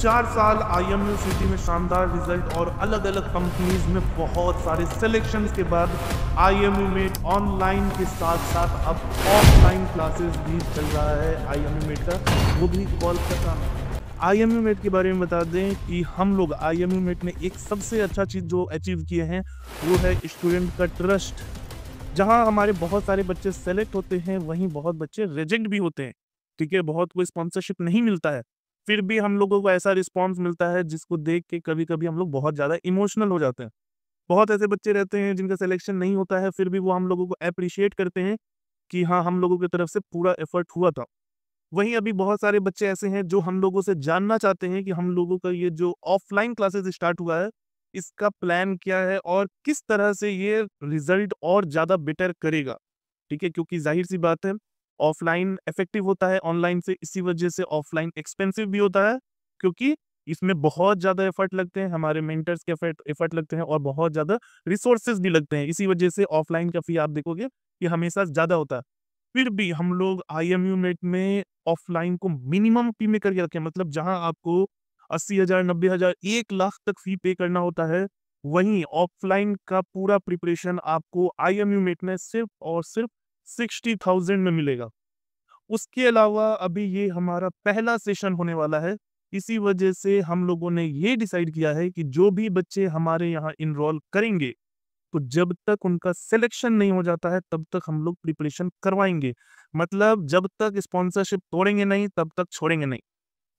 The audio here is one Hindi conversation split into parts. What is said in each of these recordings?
4 साल आईएमयू सिटी में शानदार रिजल्ट और अलग अलग कंपनीज में बहुत सारे सिलेक्शंस के बाद आईएमयू में ऑनलाइन के साथ साथ अब ऑफलाइन क्लासेस भी चल रहा है आईएमयू मेट का, वो भी कोलकाता में। आईएमयू मेट के बारे में बता दें कि हम लोग आईएमयू मेट में एक सबसे अच्छा चीज़ जो अचीव किए हैं वो है स्टूडेंट का ट्रस्ट। जहां हमारे बहुत सारे बच्चे सेलेक्ट होते हैं वहीं बहुत बच्चे रिजेक्ट भी होते हैं। ठीक है, बहुत कोई स्पॉन्सरशिप नहीं मिलता है, फिर भी हम लोगों को ऐसा रिस्पॉन्स मिलता है जिसको देख के कभी कभी हम लोग बहुत ज़्यादा इमोशनल हो जाते हैं। बहुत ऐसे बच्चे रहते हैं जिनका सिलेक्शन नहीं होता है, फिर भी वो हम लोगों को अप्रिशिएट करते हैं कि हाँ, हम लोगों की तरफ से पूरा एफर्ट हुआ था। वहीं अभी बहुत सारे बच्चे ऐसे हैं जो हम लोगों से जानना चाहते हैं कि हम लोगों का ये जो ऑफलाइन क्लासेस स्टार्ट हुआ है, इसका प्लान क्या है और किस तरह से ये रिजल्ट और ज़्यादा बेटर करेगा। ठीक है, क्योंकि ज़ाहिर-सी बात है, ऑफलाइन इफ़ेक्टिव होता है ऑनलाइन से, इसी वजह से ऑफलाइन एक्सपेंसिव भी होता है, क्योंकि इसमें बहुत ज़्यादा एफर्ट लगते हैं, हमारे मेंटर्स के एफर्ट एफर्ट लगते हैं और बहुत ज़्यादा रिसोर्सेज़ भी लगते हैं। इसी वजह से ऑफलाइन का फ़ी आप देखोगे कि हमेशा ज़्यादा होता है। फिर भी हम लोग आईएमयू नेट में ऑफलाइन को मिनिमम फ़ी में करके रखे हैं, मतलब जहाँ आपको 80,000, 90,000, 1 लाख तक फ़ी पे करना होता है, वहीं ऑफलाइन का पूरा प्रिपरेशन आपको आईएमयू नेट में सिर्फ़ और सिर्फ़ 60,000 में मिलेगा। उसके अलावा अभी ये हमारा पहला सेशन होने वाला है, इसी वजह से हम लोगों ने ये डिसाइड किया है कि जो भी बच्चे हमारे यहाँ एनरोल करेंगे, तो जब तक उनका सिलेक्शन नहीं हो जाता है, तब तक हम लोग प्रिपरेशन करवाएँगे। मतलब जब तक स्पॉन्सरशिप तोड़ेंगे नहीं, तब तक छोड़ेंगे नहीं।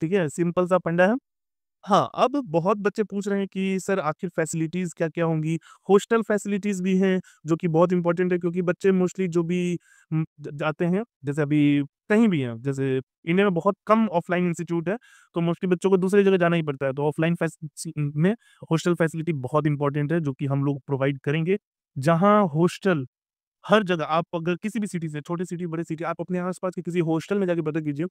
ठीक है? सिंपल सा फंडा है। हाँ, अब बहुत बच्चे पूछ रहे हैं कि सर आखिर फैसिलिटीज़ क्या-क्या होंगी? हॉस्टल फैसिलिटीज़ भी हैं, जो कि बहुत इम्पोर्टेंट है, क्योंकि बच्चे मोस्टली जो भी ज जाते हैं, जैसे अभी कहीं भी हैं, जैसे इंडिया में बहुत कम ऑफलाइन इंस्टीट्यूट है, तो मोस्टली बच्चों को दूसरी जगह जाना ही पड़ता है। तो ऑफलाइन में हॉस्टल फैसिलिटी बहुत इम्पोर्टेंट है, जो कि हम लोग प्रोवाइड करेंगे। जहाँ हॉस्टल हर जगह, आप अगर किसी भी सिटी से, छोटी सिटी, बड़ी सिटी, आप अपने आस-पास के किसी हॉस्टल में जाके पता कीजिए,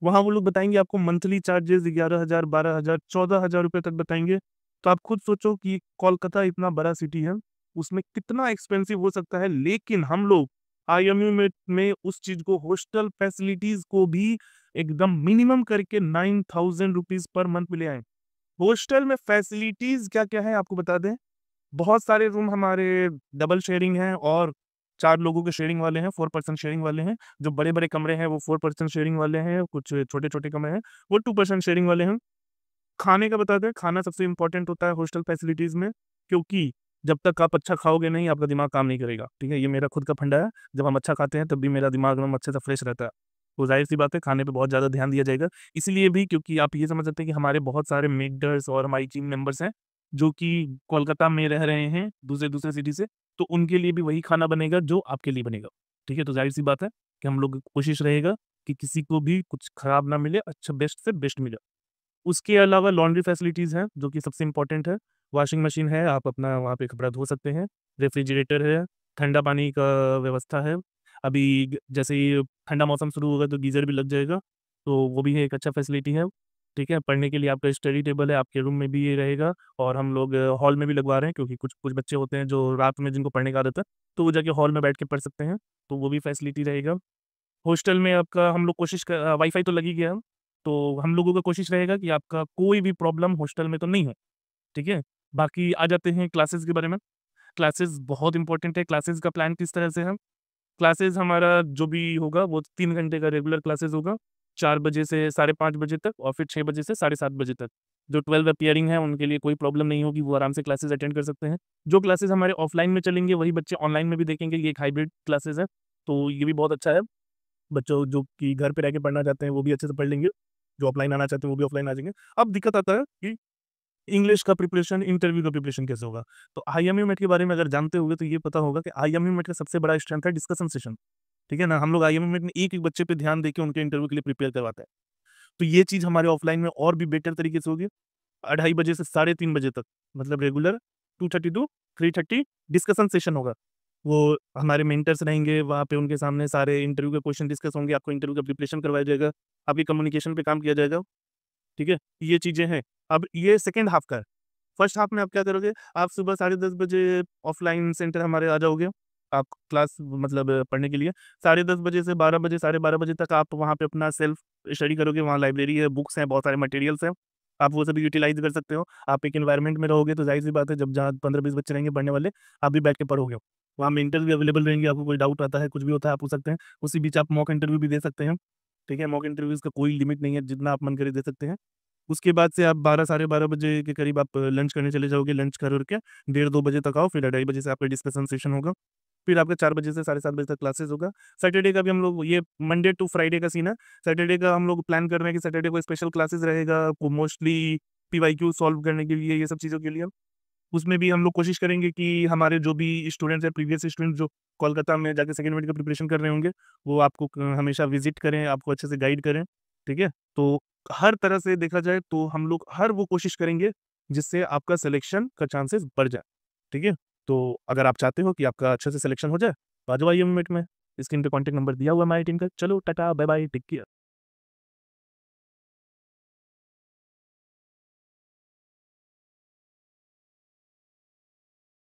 वहाँ वो लोग बताएँगे आपको मंथली चार्जेज़ 11,000, 12,000, 14,000 रुपए तक बताएँगे। तो आप खुद सोचो कि कोलकाता इतना बड़ा सिटी है, उसमें कितना एक्सपेंसिव हो सकता है, लेकिन हम लोग आईएमयू में उस चीज़ को, हॉस्टल फैसिलिटीज़ को भी एकदम मिनिमम करके 9,000 रुपीज़ पर मंथ में ले आए। हॉस्टल में फैसिलिटीज़ क्या-क्या है आपको बता दें। बहुत सारे रूम हमारे डबल शेयरिंग हैं और 4 लोगों के शेयरिंग वाले हैं, 4 पर्सन शेयरिंग वाले हैं। जो बड़े-बड़े कमरे हैं वो 4 पर्सन शेयरिंग वाले हैं, कुछ छोटे-छोटे कमरे हैं, वो 2 पर्सन शेयरिंग वाले हैं। खाने का बता दें, खाना सबसे इम्पोर्टेंट होता है हॉस्टल फैसिलिटीज़ में, क्योंकि जब तक आप अच्छा खाओगे नहीं, आपका दिमाग काम नहीं करेगा, ठीक है? ये मेरा खुद का फंडा है, जब हम अच्छा खाते हैं तब भी मेरा दिमाग एकदम अच्छे से फ्रेश रहता है। तो ज़ाहिर-सी बात है, खाने पे बहुत ज़्यादा ध्यान दिया जाएगा। इसलिए भी क्योंकि आप ये समझ सकते हैं कि हमारे बहुत सारे मेंटर्स और हमारी टीम मेंबर्स हैं, जो कि कोलकाता में रह रहे हैं, दूसरे-दूसरे सिटी से, तो उनके लिए भी वही खाना बनेगा जो आपके लिए बनेगा, ठीक है? तो ज़ाहिर-सी बात है कि हम लोग की कोशिश रहेगा कि किसी को भी कुछ खराब ना मिले, अच्छा बेस्ट से बेस्ट मिले। उसके अलावा लॉन्ड्री फैसिलिटीज़ हैं, जो कि सबसे इम्पोर्टेंट है। वॉशिंग मशीन है, आप अपना वहाँ पे कपड़ा धो सकते हैं। रेफ्रिजरेटर है, ठंडा पानी का व्यवस्था है। अभी जैसे ही ठंडा मौसम शुरू होगा तो गीज़र भी लग जाएगा, तो वो भी एक अच्छा फैसिलिटी है। ठीक है? पढ़ने के लिए आपका स्टडी टेबल है, आपके रूम में भी ये रहेगा और हम लोग हॉल में भी लगवा रहे हैं, क्योंकि कुछ कुछ बच्चे होते हैं जो रात में जिनको पढ़ने की आदत है, तो वो जाके हॉल में बैठ के पढ़ सकते हैं, तो वो भी फैसिलिटी रहेगा। हॉस्टल में आपका हम लोग वाईफ़ाई तो लग ही गया, तो हम लोगों का कोशिश रहेगा कि आपका कोई भी प्रॉब्लम हॉस्टल में तो नहीं हो, ठीक है? बाकी आ जाते हैं क्लासेस के बारे में। क्लासेस बहुत इम्पोर्टेंट है, क्लासेस का प्लान किस तरह से है? क्लासेस हमारा जो भी होगा वो 3 घंटे का रेगुलर क्लासेस होगा, 4 बजे से साढ़े 5 बजे तक और फिर 6 बजे से साढ़े 7 बजे तक। जो 12 अपीयरिंग है उनके लिए कोई प्रॉब्लम नहीं होगी, वो आराम से क्लासेस अटेंड कर सकते हैं। जो क्लासेस हमारे ऑफलाइन में चलेंगे वही बच्चे ऑनलाइन में भी देखेंगे, ये एक हाइब्रिड क्लासेस है, तो ये भी बहुत अच्छा है। बच्चों जो कि घर पे रह के पढ़ना चाहते हैं वो भी अच्छे से पढ़ लेंगे, जो ऑफलाइन आना चाहते हैं वो भी ऑफलाइन आ जाएँगे। अब दिक्कत आता है कि इंग्लिश का प्रिपरेशन, इंटरव्यू का प्रिपरेशन कैसे होगा? तो आईएमयू मेट के बारे में अगर जानते होंगे तो ये पता होगा कि आईएमयू मेट का सबसे बड़ा स्ट्रेंथ है डिस्कशन सेशन, ठीक है ना? हम लोग आईएमयू मेट में एक-एक बच्चे पे ध्यान देके उनके इंटरव्यू के लिए प्रिपेयर करवाते हैं। तो ये चीज़ हमारे ऑफलाइन में और भी बेटर तरीके से होगी। 2:30 बजे से साढ़े 3 बजे तक, मतलब रेगुलर 2:30 टू 3:30 डिस्कशन सेशन होगा। वो हमारे मेंटर्स रहेंगे, वहाँ पे उनके सामने सारे इंटरव्यू के क्वेश्चन डिस्कस होंगे, आपको इंटरव्यू का प्रिपरेशन करवाया जाएगा, आपकी कम्युनिकेशन पे काम किया जाएगा, ठीक है? ये चीज़ें हैं। अब ये सेकंड हाल्फ का है। फर्स्ट हाल्फ में आप क्या करोगे, आप सुबह साढ़े 10 बजे ऑफलाइन सेंटर हमारे आ जाओगे, आप क्लास मतलब पढ़ने के लिए। साढ़े 10 बजे से 12 बजे, साढ़े 12 बजे तक आप वहाँ पे अपना सेल्फ स्टडी करोगे, वहाँ लाइब्रेरी है, बुक्स हैं, बहुत सारे मटेरियल्स हैं। आप वो सब यूटिलाइज़ कर सकते हो। आप एक एनवायरनमेंट में रहोगे तो ज़ाहिर-सी बात है जब जहाँ 15-20 बच्चे रहेंगे पढ़ने वाले, आप भी बैठ के पढ़ोगे। वहाँ मेंटर भी अवेलेबल रहेंगे, आपको कोई डाउट आता है, कुछ भी होता है आप पूछ सकते हैं। उसी बीच आप मॉक इंटरव्यू भी दे सकते हैं, ठीक है? मॉक इंटरव्यूज़ का कोई लिमिट नहीं है, जितना आप मन करे दे सकते हैं। उसके बाद से आप 12 साढ़े 12 बजे के करीब आप लंच करने चले जाओगे, लंच कर-वर के डेढ़ 2 बजे तक आओ, फिर 2:30 बजे से आपका डिस्कशन सेशन होगा। फिर आपका 4 बजे से साढ़े 7 बजे तक क्लासेस होगा। सैटरडे का भी हम लोग ये मंडे टू फ्राइडे का सीन है। सैटरडे का हम लोग प्लान कर रहे हैं कि सैटरडे को स्पेशल क्लासेस रहेगा, वो मोस्टली पीवाईक्यू सॉल्व करने के लिए, ये सब चीज़ों के लिए। उसमें भी हम लोग कोशिश करेंगे कि हमारे जो भी स्टूडेंट्स हैं, प्रीवियस स्टूडेंट जो कोलकाता में जाके सेकंड यूनिट का प्रिपरेशन कर रहे होंगे, वो आपको हमेशा विज़िट करें, आपको अच्छे से गाइड करें, ठीक है? तो हर तरह से देखा जाए तो हम लोग हर वो कोशिश करेंगे जिससे आपका सिलेक्शन का चांसेस बढ़ जाए, ठीक है? तो अगर आप चाहते हो कि आपका अच्छे से सिलेक्शन हो जाए, तो आ जाओ आईएमएट में। स्क्रीन पे कॉन्टैक्ट नंबर दिया हुआ है हमारी टीम का। चलो टाटा, बाय-बाय, टेक केयर।